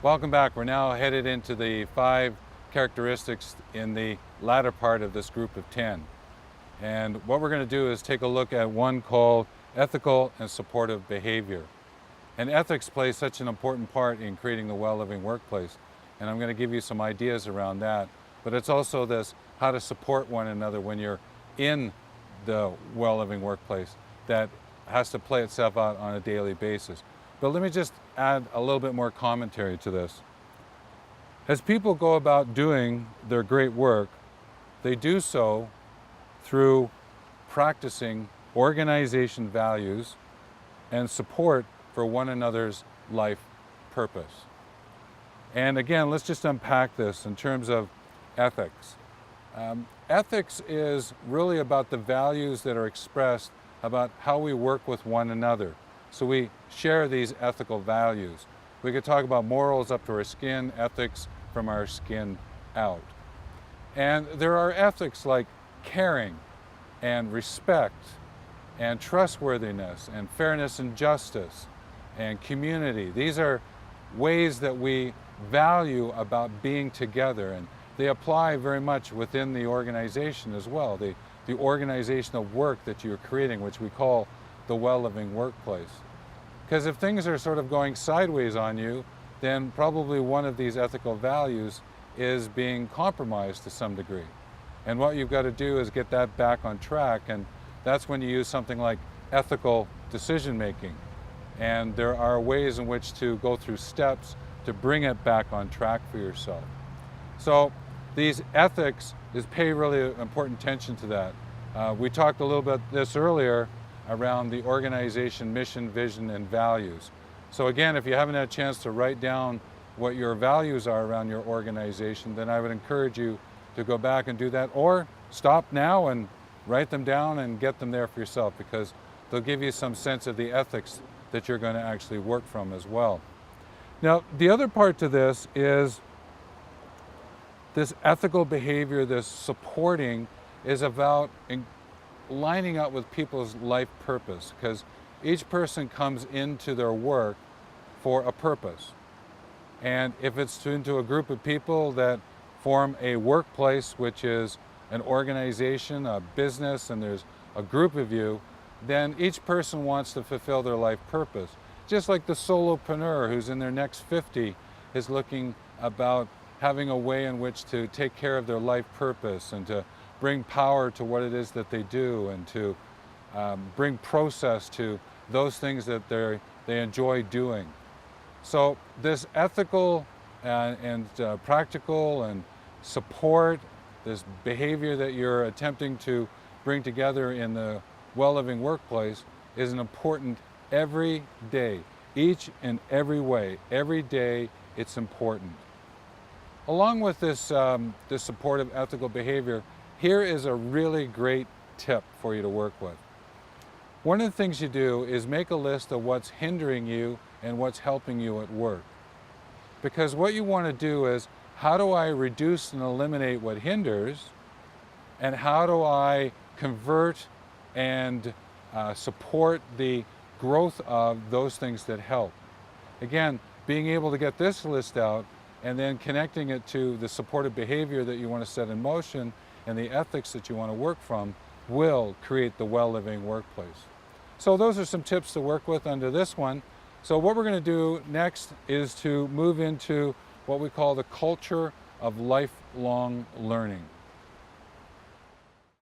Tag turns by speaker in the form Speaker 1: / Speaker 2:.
Speaker 1: Welcome back. We're now headed into the 5 characteristics in the latter part of this group of 10. And what we're going to do is take a look at one called ethical and supportive behavior. And ethics plays such an important part in creating the well-living workplace. And I'm going to give you some ideas around that. But it's also this, how to support one another when you're in the well-living workplace, that has to play itself out on a daily basis. But let me just add a little bit more commentary to this. As people go about doing their great work, they do so through practicing organization values and support for one another's life purpose. And again, let's just unpack this in terms of ethics. Ethics is really about the values that are expressed about how we work with one another. So we share these ethical values. We could talk about morals up to our skin, ethics from our skin out. And there are ethics like caring and respect and trustworthiness and fairness and justice and community. These are ways that we value about being together, and they apply very much within the organization as well. The organizational work that you're creating, which we call the well-living workplace. Because if things are sort of going sideways on you, then probably one of these ethical values is being compromised to some degree. And what you've got to do is get that back on track, and that's when you use something like ethical decision making. And there are ways in which to go through steps to bring it back on track for yourself. So these ethics pay really important attention to that. We talked a little bit this earlier around the organization mission, vision, and values. So again, if you haven't had a chance to write down what your values are around your organization, then I would encourage you to go back and do that, or stop now and write them down and get them there for yourself, because they'll give you some sense of the ethics that you're going to actually work from as well. Now, the other part to this is this ethical behavior, this supporting, is about lining up with people's life purpose, because each person comes into their work for a purpose. And if it's into a group of people that form a workplace, which is an organization, a business, and there's a group of you, then each person wants to fulfill their life purpose. Just like the solopreneur who's in their next 50 is looking about having a way in which to take care of their life purpose and to bring power to what it is that they do, and to bring process to those things that they enjoy doing. So this ethical and practical and support, this behavior that you're attempting to bring together in the well-living workplace, is an important every day, each and every way. Every day it's important. Along with this, this supportive ethical behavior, here is a really great tip for you to work with. One of the things you do is make a list of what's hindering you and what's helping you at work. Because what you want to do is, how do I reduce and eliminate what hinders, and how do I convert and support the growth of those things that help? Again, being able to get this list out and then connecting it to the supportive behavior that you want to set in motion and the ethics that you want to work from will create the well-living workplace. So those are some tips to work with under this one. So what we're going to do next is to move into what we call the culture of lifelong learning.